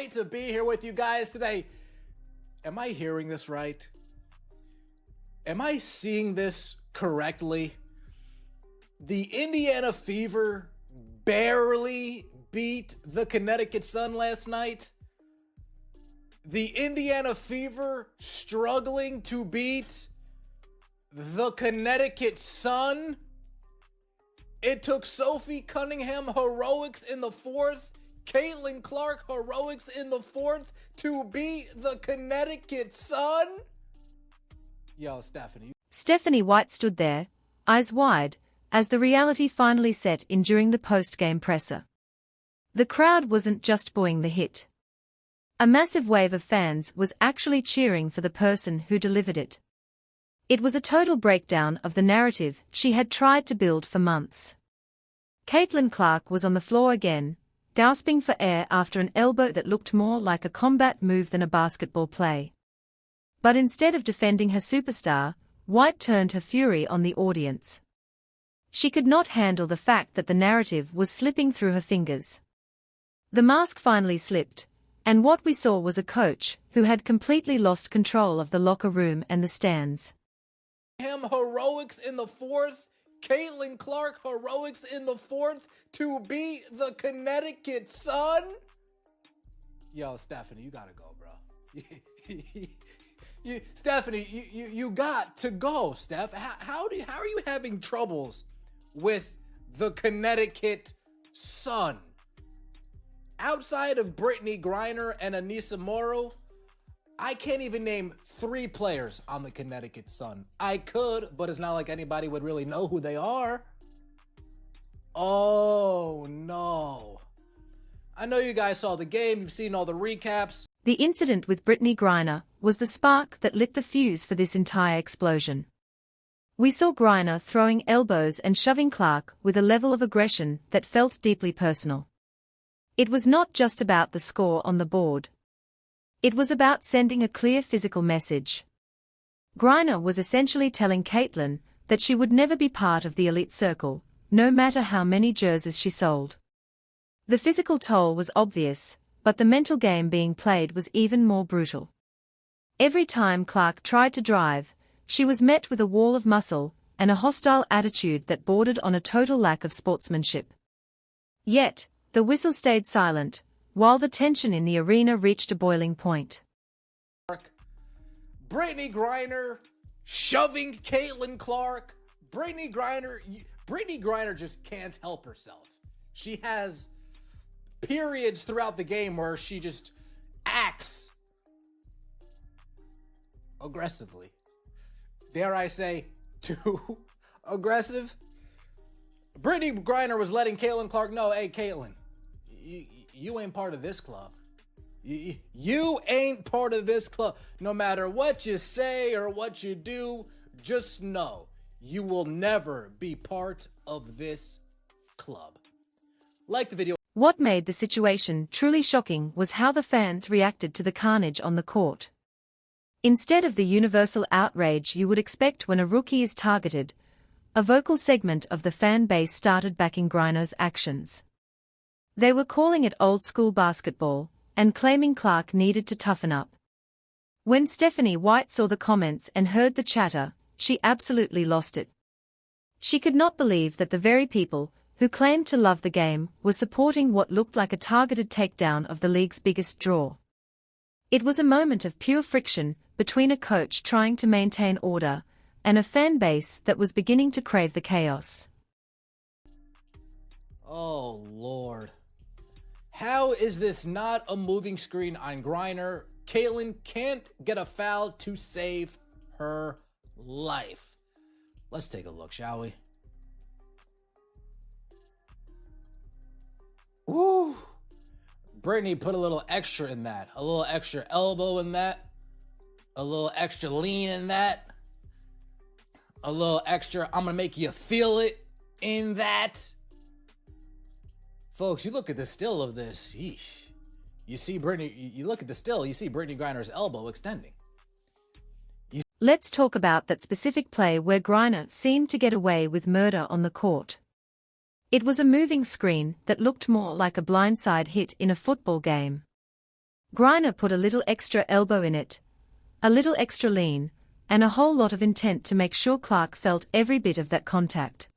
Great to be here with you guys today. Am I hearing this right? Am I seeing this correctly? The Indiana Fever barely beat the Connecticut Sun last night. The Indiana Fever struggling to beat the Connecticut Sun. It took Sophie Cunningham heroics in the fourth, Caitlin Clark heroics in the fourth to beat the Connecticut Sun. Yo, Stephanie. Stephanie White stood there, eyes wide, as the reality finally set in during the post-game presser. The crowd wasn't just booing the hit. A massive wave of fans was actually cheering for the person who delivered it. It was a total breakdown of the narrative she had tried to build for months. Caitlin Clark was on the floor again, gasping for air after an elbow that looked more like a combat move than a basketball play. But instead of defending her superstar, White turned her fury on the audience. She could not handle the fact that the narrative was slipping through her fingers. The mask finally slipped, and what we saw was a coach who had completely lost control of the locker room and the stands. Heroics in the fourth, Caitlin Clark heroics in the fourth to beat the Connecticut Sun. Yo, Stephanie, you gotta go, bro. Stephanie, you got to go, Steph. How are you having troubles with the Connecticut Sun? Outside of Brittney Griner and Anissa Morrow, I can't even name 3 players on the Connecticut Sun. I could, but it's not like anybody would really know who they are. Oh, no. I know you guys saw the game. You've seen all the recaps. The incident with Brittney Griner was the spark that lit the fuse for this entire explosion. We saw Griner throwing elbows and shoving Clark with a level of aggression that felt deeply personal. It was not just about the score on the board. It was about sending a clear physical message. Griner was essentially telling Caitlin that she would never be part of the elite circle, no matter how many jerseys she sold. The physical toll was obvious, but the mental game being played was even more brutal. Every time Clark tried to drive, she was met with a wall of muscle and a hostile attitude that bordered on a total lack of sportsmanship. Yet, the whistle stayed silent, while the tension in the arena reached a boiling point. Brittney Griner shoving Caitlin Clark. Brittney Griner just can't help herself. She has periods throughout the game where she just acts aggressively. Dare I say, too aggressive? Brittney Griner was letting Caitlin Clark know, hey, Caitlin, you ain't part of this club. You ain't part of this club. No matter what you say or what you do, just know you will never be part of this club. Like the video. What made the situation truly shocking was how the fans reacted to the carnage on the court. Instead of the universal outrage you would expect when a rookie is targeted, a vocal segment of the fan base started backing Griner's actions. They were calling it old-school basketball, and claiming Clark needed to toughen up. When Stephanie White saw the comments and heard the chatter, she absolutely lost it. She could not believe that the very people who claimed to love the game were supporting what looked like a targeted takedown of the league's biggest draw. It was a moment of pure friction between a coach trying to maintain order and a fan base that was beginning to crave the chaos. Oh, Lord. How is this not a moving screen on Griner? Caitlin can't get a foul to save her life. Let's take a look, shall we? Woo! Brittney put a little extra in that. A little extra elbow in that. A little extra lean in that. A little extra, I'm going to make you feel it in that. Folks, you look at the still of this. Yeesh. You see Brittney, you look at the still, you see Brittney Griner's elbow extending. Let's talk about that specific play where Griner seemed to get away with murder on the court. It was a moving screen that looked more like a blindside hit in a football game. Griner put a little extra elbow in it, a little extra lean, and a whole lot of intent to make sure Clark felt every bit of that contact.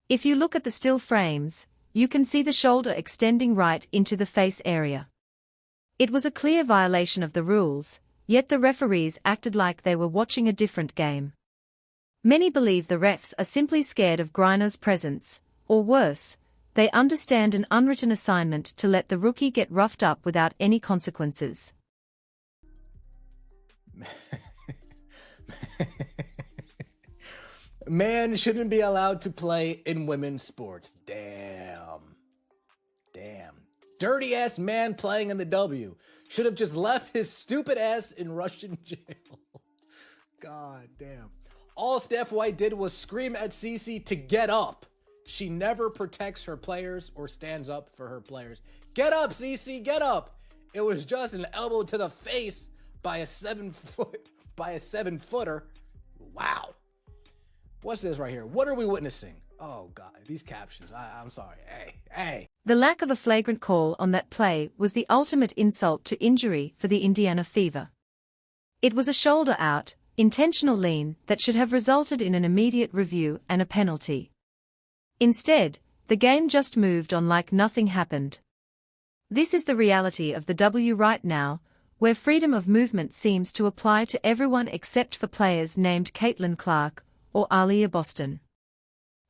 If you look at the still frames, you can see the shoulder extending right into the face area. It was a clear violation of the rules, yet the referees acted like they were watching a different game. Many believe the refs are simply scared of Griner's presence, or worse, they understand an unwritten assignment to let the rookie get roughed up without any consequences. Man shouldn't be allowed to play in women's sports. Damn. Dirty ass man playing in the W. Should have just left his stupid ass in Russian jail. God damn. All Steph White did was scream at Cece to get up. She never protects her players or stands up for her players. Get up, Cece, get up. It was just an elbow to the face by a 7-footer. Wow. What's this right here? What are we witnessing? Oh, God, these captions. I'm sorry. Hey. The lack of a flagrant call on that play was the ultimate insult to injury for the Indiana Fever. It was a shoulder out, intentional lean that should have resulted in an immediate review and a penalty. Instead, the game just moved on like nothing happened. This is the reality of the W right now, where freedom of movement seems to apply to everyone except for players named Caitlin Clark or Aaliyah Boston.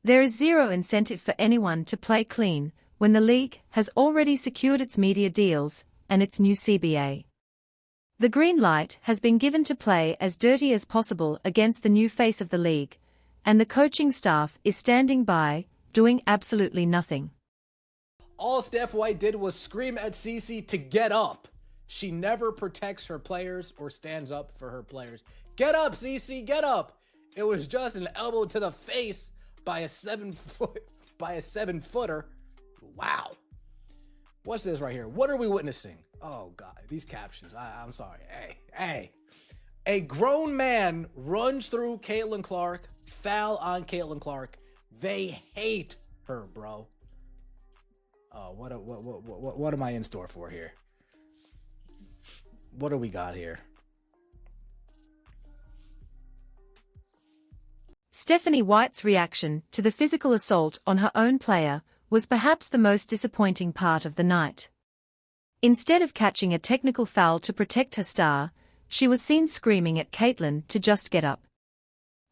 There is zero incentive for anyone to play clean when the league has already secured its media deals and its new CBA. The green light has been given to play as dirty as possible against the new face of the league, and the coaching staff is standing by, doing absolutely nothing. All Steph White did was scream at Cece to get up. She never protects her players or stands up for her players. Get up, Cece, get up. It was just an elbow to the face by a 7-footer. Wow. What's this right here? What are we witnessing? Oh, God, these captions. I'm sorry. Hey. A grown man runs through Caitlin Clark, foul on Caitlin Clark. They hate her, bro. Oh, what am I in store for here? What do we got here? Stephanie White's reaction to the physical assault on her own player was perhaps the most disappointing part of the night. Instead of catching a technical foul to protect her star, she was seen screaming at Caitlin to just get up.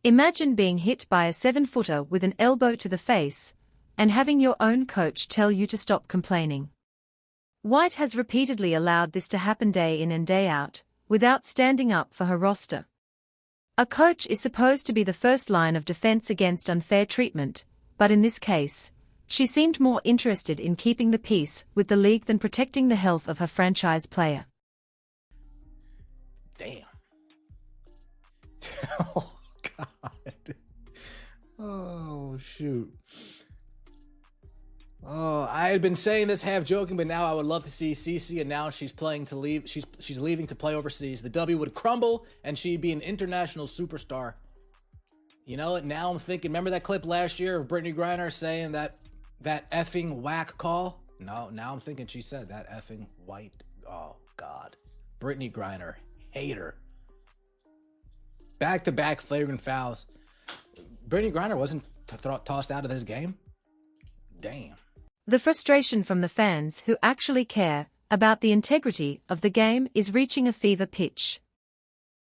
Imagine being hit by a 7-footer with an elbow to the face, and having your own coach tell you to stop complaining. White has repeatedly allowed this to happen day in and day out, without standing up for her roster. A coach is supposed to be the first line of defense against unfair treatment, but in this case, she seemed more interested in keeping the peace with the league than protecting the health of her franchise player. Damn. Oh, God. Oh, shoot. Oh, I had been saying this half joking, but now I would love to see Cece announce she's playing to leave. She's leaving to play overseas. The W would crumble, and she'd be an international superstar. You know what? Now I'm thinking, remember that clip last year of Brittney Griner saying that effing whack call? No, now I'm thinking she said that effing white. Oh, God. Brittney Griner. Hater. Back-to-back flagrant fouls. Brittney Griner wasn't tossed out of this game? Damn. The frustration from the fans who actually care about the integrity of the game is reaching a fever pitch.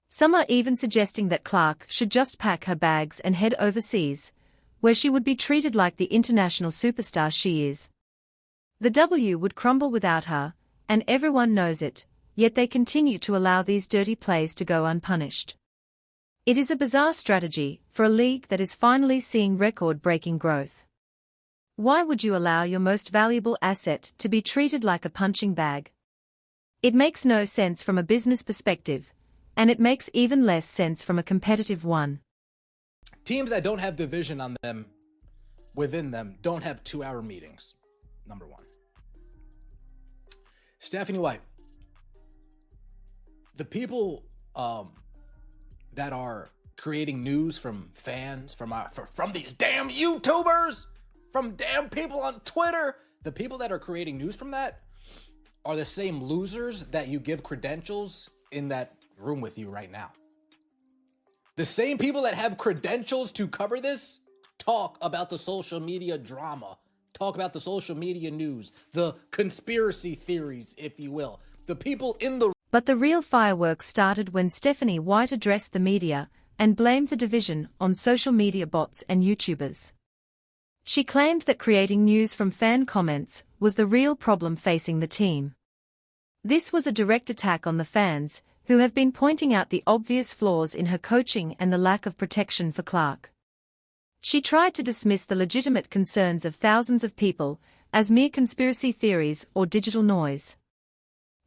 Some are even suggesting that Clark should just pack her bags and head overseas, where she would be treated like the international superstar she is. The W would crumble without her, and everyone knows it, yet they continue to allow these dirty plays to go unpunished. It is a bizarre strategy for a league that is finally seeing record-breaking growth. Why would you allow your most valuable asset to be treated like a punching bag? It makes no sense from a business perspective, and it makes even less sense from a competitive one. Teams that don't have division on them, within them, don't have 2-hour meetings. Number one. Stephanie White. The people that are creating news from fans, from these damn YouTubers, from damn people on Twitter, the people that are creating news from that are the same losers that you give credentials in that room with you right now. The same people that have credentials to cover this talk about the social media drama, talk about the social media news, the conspiracy theories, if you will. The people in the... But the real fireworks started when Stephanie White addressed the media and blamed the division on social media bots and YouTubers. She claimed that creating news from fan comments was the real problem facing the team. This was a direct attack on the fans, who have been pointing out the obvious flaws in her coaching and the lack of protection for Clark. She tried to dismiss the legitimate concerns of thousands of people as mere conspiracy theories or digital noise.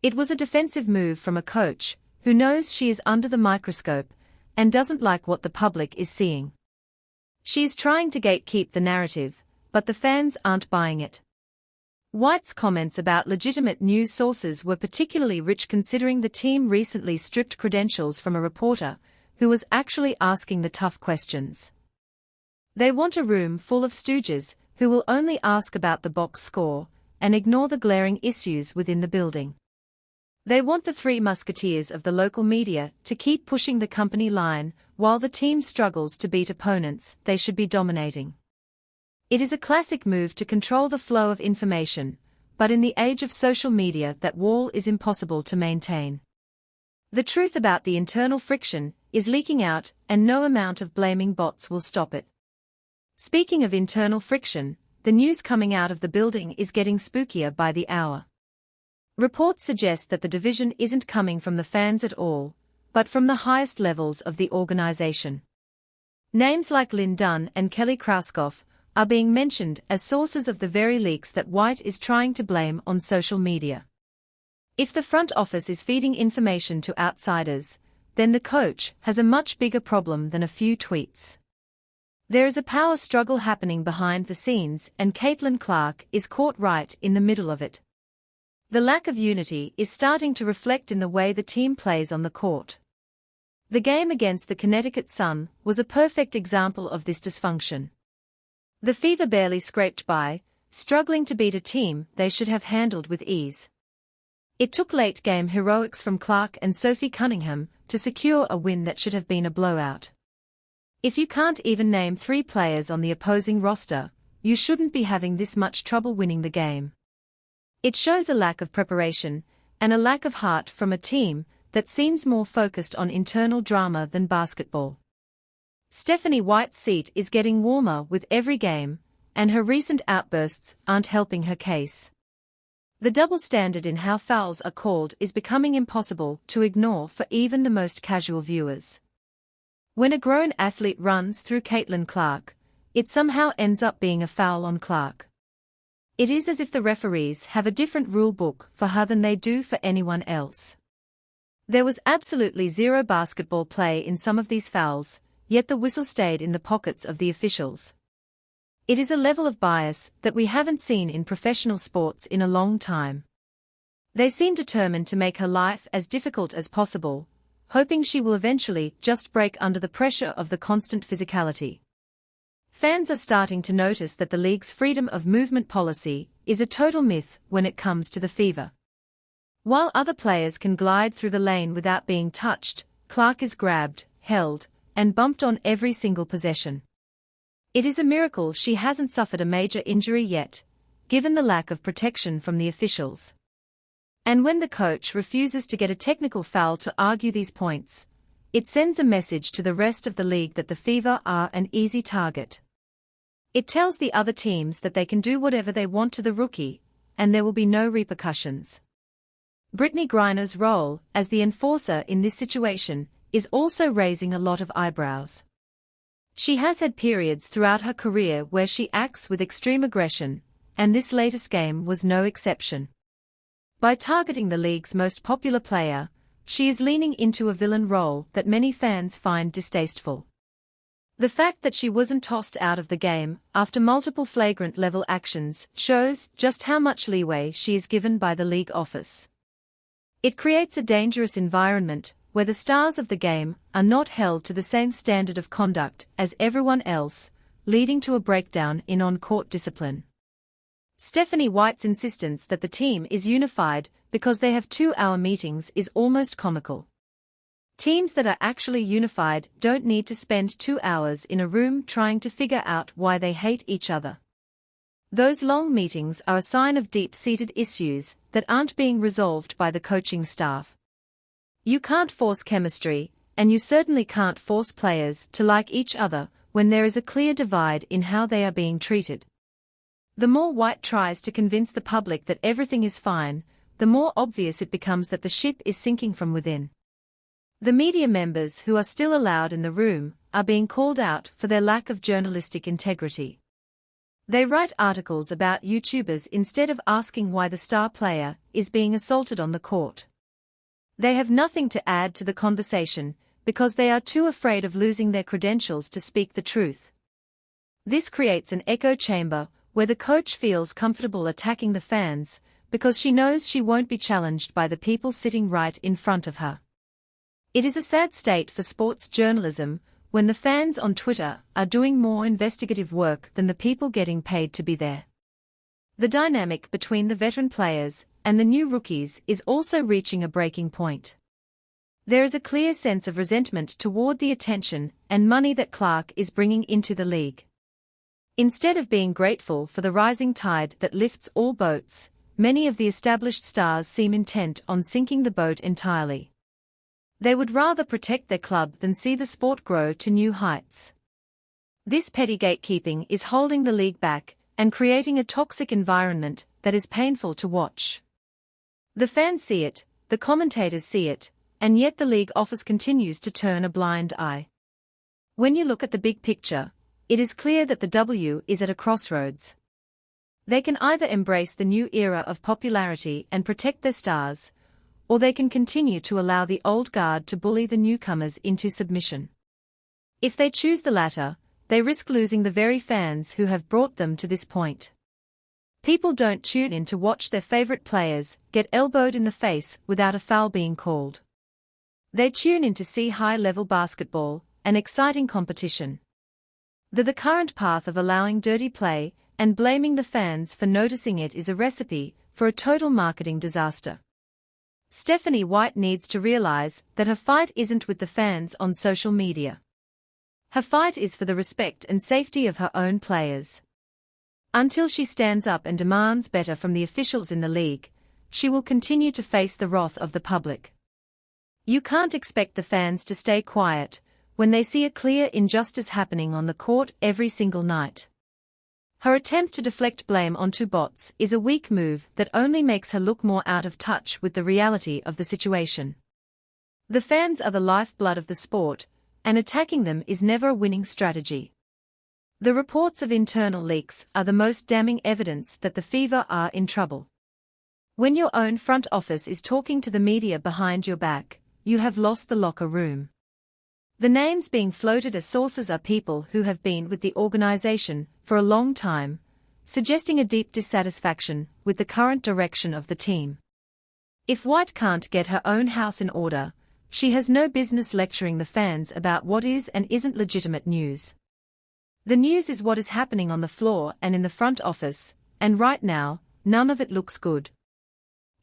It was a defensive move from a coach who knows she is under the microscope and doesn't like what the public is seeing. She is trying to gatekeep the narrative, but the fans aren't buying it. White's comments about legitimate news sources were particularly rich considering the team recently stripped credentials from a reporter who was actually asking the tough questions. They want a room full of stooges who will only ask about the box score and ignore the glaring issues within the building. They want the three musketeers of the local media to keep pushing the company line while the team struggles to beat opponents they should be dominating. It is a classic move to control the flow of information, but in the age of social media that wall is impossible to maintain. The truth about the internal friction is leaking out, and no amount of blaming bots will stop it. Speaking of internal friction, the news coming out of the building is getting spookier by the hour. Reports suggest that the division isn't coming from the fans at all, but from the highest levels of the organization. Names like Lynn Dunn and Kelly Krauskopf are being mentioned as sources of the very leaks that White is trying to blame on social media. If the front office is feeding information to outsiders, then the coach has a much bigger problem than a few tweets. There is a power struggle happening behind the scenes, and Caitlin Clark is caught right in the middle of it. The lack of unity is starting to reflect in the way the team plays on the court. The game against the Connecticut Sun was a perfect example of this dysfunction. The Fever barely scraped by, struggling to beat a team they should have handled with ease. It took late-game heroics from Clark and Sophie Cunningham to secure a win that should have been a blowout. If you can't even name 3 players on the opposing roster, you shouldn't be having this much trouble winning the game. It shows a lack of preparation and a lack of heart from a team that seems more focused on internal drama than basketball. Stephanie White's seat is getting warmer with every game, and her recent outbursts aren't helping her case. The double standard in how fouls are called is becoming impossible to ignore for even the most casual viewers. When a grown athlete runs through Caitlin Clark, it somehow ends up being a foul on Clark. It is as if the referees have a different rule book for her than they do for anyone else. There was absolutely zero basketball play in some of these fouls, yet the whistle stayed in the pockets of the officials. It is a level of bias that we haven't seen in professional sports in a long time. They seem determined to make her life as difficult as possible, hoping she will eventually just break under the pressure of the constant physicality. Fans are starting to notice that the league's freedom of movement policy is a total myth when it comes to the Fever. While other players can glide through the lane without being touched, Clark is grabbed, held, and bumped on every single possession. It is a miracle she hasn't suffered a major injury yet, given the lack of protection from the officials. And when the coach refuses to get a technical foul to argue these points, it sends a message to the rest of the league that the Fever are an easy target. It tells the other teams that they can do whatever they want to the rookie, and there will be no repercussions. Brittney Griner's role as the enforcer in this situation is also raising a lot of eyebrows. She has had periods throughout her career where she acts with extreme aggression, and this latest game was no exception. By targeting the league's most popular player, she is leaning into a villain role that many fans find distasteful. The fact that she wasn't tossed out of the game after multiple flagrant-level actions shows just how much leeway she is given by the league office. It creates a dangerous environment where the stars of the game are not held to the same standard of conduct as everyone else, leading to a breakdown in on-court discipline. Stephanie White's insistence that the team is unified because they have 2-hour meetings is almost comical. Teams that are actually unified don't need to spend 2 hours in a room trying to figure out why they hate each other. Those long meetings are a sign of deep-seated issues that aren't being resolved by the coaching staff. You can't force chemistry, and you certainly can't force players to like each other when there is a clear divide in how they are being treated. The more White tries to convince the public that everything is fine, the more obvious it becomes that the ship is sinking from within. The media members who are still allowed in the room are being called out for their lack of journalistic integrity. They write articles about YouTubers instead of asking why the star player is being assaulted on the court. They have nothing to add to the conversation because they are too afraid of losing their credentials to speak the truth. This creates an echo chamber where the coach feels comfortable attacking the fans because she knows she won't be challenged by the people sitting right in front of her. It is a sad state for sports journalism when the fans on Twitter are doing more investigative work than the people getting paid to be there. The dynamic between the veteran players and the new rookies is also reaching a breaking point. There is a clear sense of resentment toward the attention and money that Clark is bringing into the league. Instead of being grateful for the rising tide that lifts all boats, many of the established stars seem intent on sinking the boat entirely. They would rather protect their club than see the sport grow to new heights. This petty gatekeeping is holding the league back and creating a toxic environment that is painful to watch. The fans see it, the commentators see it, and yet the league office continues to turn a blind eye. When you look at the big picture, it is clear that the W is at a crossroads. They can either embrace the new era of popularity and protect their stars, or they can continue to allow the old guard to bully the newcomers into submission. If they choose the latter, they risk losing the very fans who have brought them to this point. People don't tune in to watch their favorite players get elbowed in the face without a foul being called. They tune in to see high-level basketball and exciting competition. The current path of allowing dirty play and blaming the fans for noticing it is a recipe for a total marketing disaster. Stephanie White needs to realize that her fight isn't with the fans on social media. Her fight is for the respect and safety of her own players. Until she stands up and demands better from the officials in the league, she will continue to face the wrath of the public. You can't expect the fans to stay quiet when they see a clear injustice happening on the court every single night. Her attempt to deflect blame onto bots is a weak move that only makes her look more out of touch with the reality of the situation. The fans are the lifeblood of the sport, and attacking them is never a winning strategy. The reports of internal leaks are the most damning evidence that the Fever are in trouble. When your own front office is talking to the media behind your back, you have lost the locker room. The names being floated as sources are people who have been with the organization for a long time, suggesting a deep dissatisfaction with the current direction of the team. If White can't get her own house in order, she has no business lecturing the fans about what is and isn't legitimate news. The news is what is happening on the floor and in the front office, and right now, none of it looks good.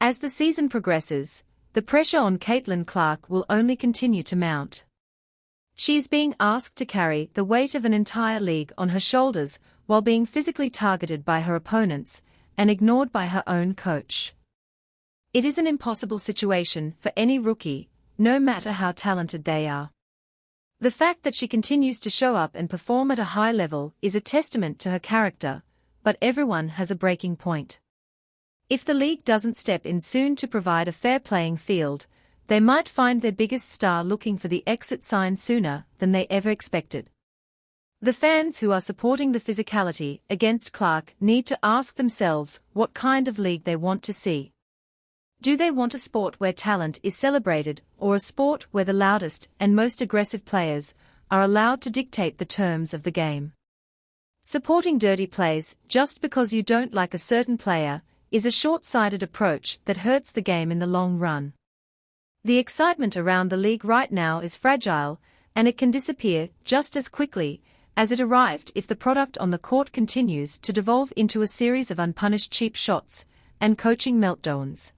As the season progresses, the pressure on Caitlin Clark will only continue to mount. She is being asked to carry the weight of an entire league on her shoulders while being physically targeted by her opponents and ignored by her own coach. It is an impossible situation for any rookie, no matter how talented they are. The fact that she continues to show up and perform at a high level is a testament to her character, but everyone has a breaking point. If the league doesn't step in soon to provide a fair playing field, they might find their biggest star looking for the exit sign sooner than they ever expected. The fans who are supporting the physicality against Clark need to ask themselves what kind of league they want to see. Do they want a sport where talent is celebrated, or a sport where the loudest and most aggressive players are allowed to dictate the terms of the game? Supporting dirty plays just because you don't like a certain player is a short-sighted approach that hurts the game in the long run. The excitement around the league right now is fragile, and it can disappear just as quickly, as it arrived if the product on the court continues to devolve into a series of unpunished cheap shots and coaching meltdowns.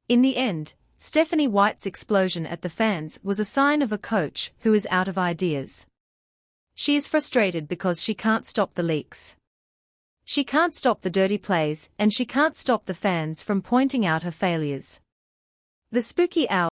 In the end, Stephanie White's explosion at the fans was a sign of a coach who is out of ideas. She is frustrated because she can't stop the leaks. She can't stop the dirty plays, and she can't stop the fans from pointing out her failures. The spooky hour